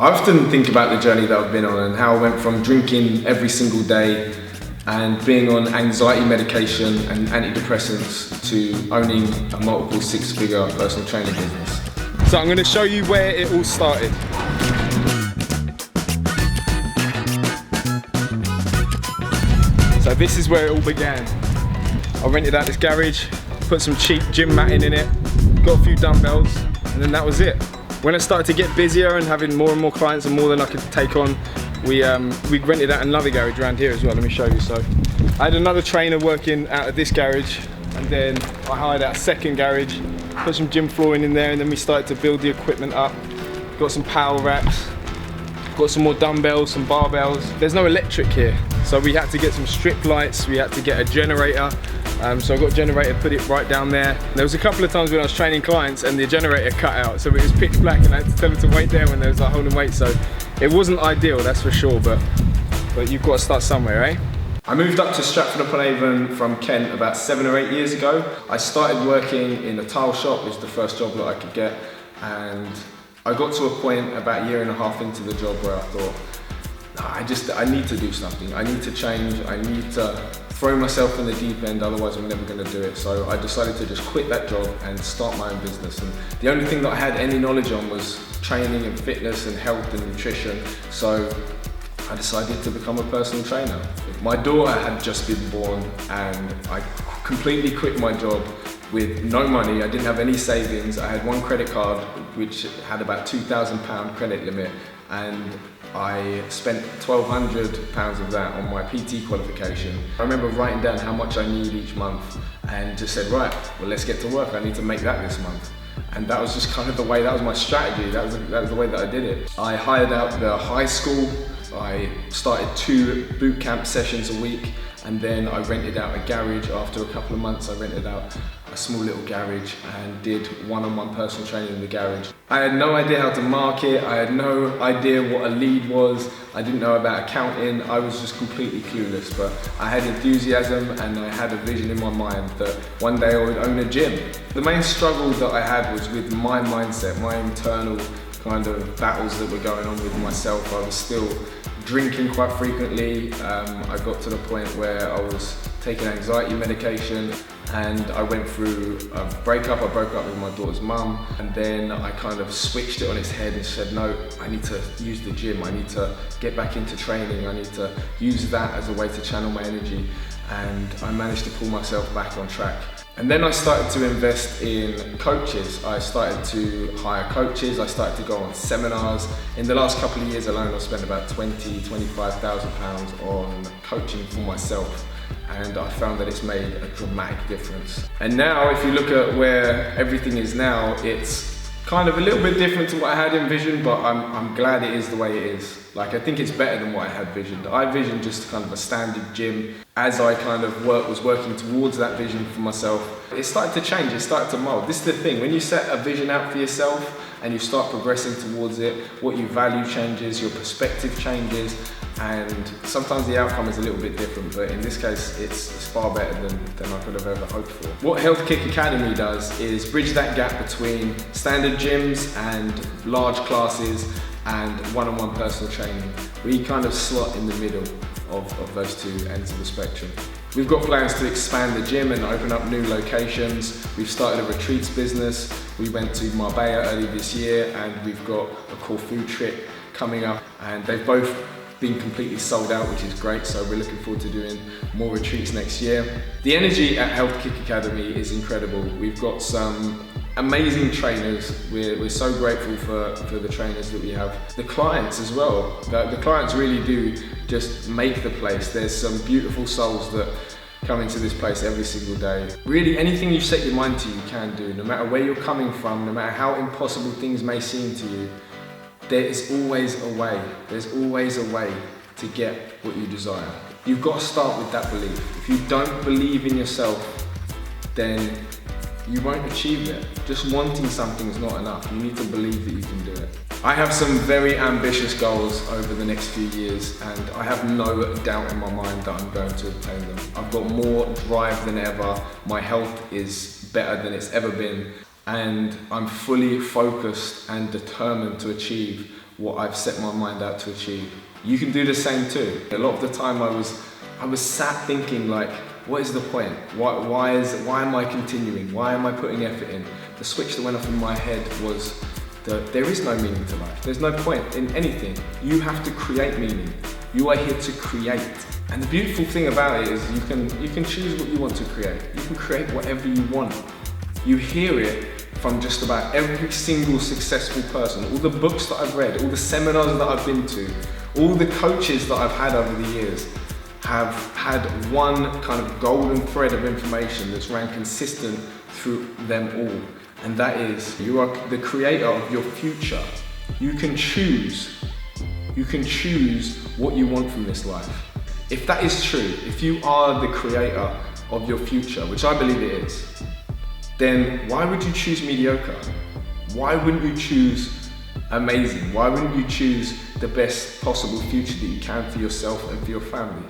I often think about the journey that I've been on and how I went from drinking every single day and being on anxiety medication and antidepressants to owning a multiple six-figure personal training business. So I'm going to show you where it all started. So this is where it all began. I rented out this garage, put some cheap gym matting in it, got a few dumbbells, and then that was it. When I started to get busier and having more and more clients and more than I could take on, we rented out another garage around here as well. Let me show you. So I had another trainer working out of this garage, and then I hired out a second garage, put some gym flooring in there, and then we started to build the equipment up. Got some power wraps, got some more dumbbells, some barbells. There's no electric here, so we had to get some strip lights, we had to get a generator. So I got a generator, put it right down there. There was a couple of times when I was training clients and the generator cut out, so it was pitch black and I had to tell them to wait there when they was like holding weight. So it wasn't ideal, that's for sure, but you've got to start somewhere, eh? I moved up to Stratford-upon-Avon from Kent about 7 or 8 years ago. I started working in a tile shop, which was the first job that I could get, and I got to a point about a year and a half into the job where I thought, I need to do something. I need to change. I need to throw myself in the deep end, otherwise I'm never going to do it. So I decided to just quit that job and start my own business. And the only thing that I had any knowledge on was training and fitness and health and nutrition. So I decided to become a personal trainer. My daughter had just been born and I completely quit my job with no money. I didn't have any savings. I had one credit card which had about £2,000 credit limit, and I spent £1,200 of that on my PT qualification. I remember writing down how much I need each month and just said, right, well, let's get to work. I need to make that this month. And that was just kind of the way, that was my strategy. That was the way that I did it. I hired out the high school. I started 2 boot camp sessions a week, and then I rented out a garage. After a couple of months, I rented out a small little garage and did one-on-one personal training in the garage. I had no idea how to market. I had no idea what a lead was. I didn't know about accounting. I was just completely clueless, but I had enthusiasm and I had a vision in my mind that one day I would own a gym. The main struggle that I had was with my mindset, my internal kind of battles that were going on with myself. I was still drinking quite frequently. I got to the point where I was taking anxiety medication, and I went through a breakup. I broke up with my daughter's mum, and then I kind of switched it on its head and said, no, I need to use the gym. I need to get back into training. I need to use that as a way to channel my energy, and I managed to pull myself back on track. And then I started to invest in coaches. I started to hire coaches. I started to go on seminars. In the last couple of years alone, I've spent about £25,000 on coaching for myself. And I found that it's made a dramatic difference. And now, if you look at where everything is now, it's kind of a little bit different to what I had envisioned, but I'm glad it is the way it is. Like, I think it's better than what I had visioned. I visioned just kind of a standard gym. As I kind of was working towards that vision for myself, it started to change, it started to mold. This is the thing, when you set a vision out for yourself and you start progressing towards it, what you value changes, your perspective changes, and sometimes the outcome is a little bit different, but in this case, it's far better than I could have ever hoped for. What Health Kick Academy does is bridge that gap between standard gyms and large classes and one-on-one personal training. We kind of slot in the middle of those two ends of the spectrum. We've got plans to expand the gym and open up new locations. We've started a retreats business. We went to Marbella early this year, and we've got a Corfu trip coming up, and they've both been completely sold out, which is great, so we're looking forward to doing more retreats next year. The energy at Health Kick Academy is incredible. We've got some amazing trainers. We're so grateful for the trainers that we have. The clients as well. The clients really do just make the place. There's some beautiful souls that come into this place every single day. Really, anything you set your mind to, you can do. No matter where you're coming from, no matter how impossible things may seem to you, there is always a way. There's always a way to get what you desire. You've got to start with that belief. If you don't believe in yourself, then you won't achieve it. Just wanting something is not enough. You need to believe that you can do it. I have some very ambitious goals over the next few years, and I have no doubt in my mind that I'm going to obtain them. I've got more drive than ever. My health is better than it's ever been, and I'm fully focused and determined to achieve what I've set my mind out to achieve. You can do the same too. A lot of the time I was sat thinking like, what is the point? Why am I continuing? Why am I putting effort in? The switch that went off in my head was that there is no meaning to life. There's no point in anything. You have to create meaning. You are here to create. And the beautiful thing about it is you can choose what you want to create. You can create whatever you want. You hear it from just about every single successful person. All the books that I've read, all the seminars that I've been to, all the coaches that I've had over the years have had one kind of golden thread of information that's ran consistent through them all. And that is, you are the creator of your future. You can choose what you want from this life. If that is true, if you are the creator of your future, which I believe it is, then why would you choose mediocre? Why wouldn't you choose amazing? Why wouldn't you choose the best possible future that you can for yourself and for your family?